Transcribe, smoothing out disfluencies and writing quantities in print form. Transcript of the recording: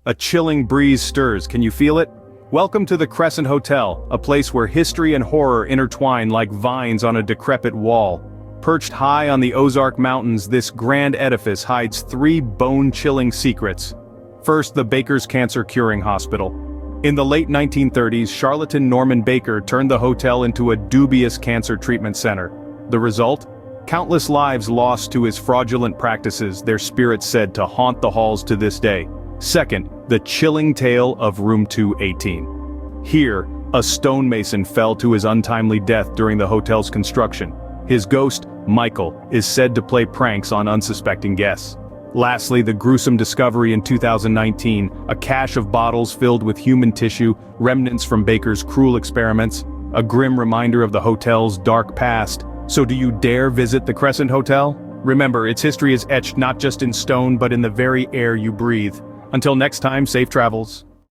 A chilling breeze stirs, can you feel it? Welcome to the Crescent Hotel, a place where history and horror intertwine like vines on a decrepit wall. Perched high on the Ozark Mountains, this grand edifice hides three bone-chilling secrets. First, the Baker's Cancer Curing Hospital. In the late 1930s, charlatan Norman Baker turned the hotel into a dubious cancer treatment center. The result? Countless lives lost to his fraudulent practices, their spirits said to haunt the halls to this day. Second, the chilling tale of Room 218. Here, a stonemason fell to his untimely death during the hotel's construction. His ghost, Michael, is said to play pranks on unsuspecting guests. Lastly, the gruesome discovery in 2019, a cache of bottles filled with human tissue, remnants from Baker's cruel experiments, a grim reminder of the hotel's dark past. So do you dare visit the Crescent Hotel? Remember, its history is etched not just in stone but in the very air you breathe. Until next time, safe travels.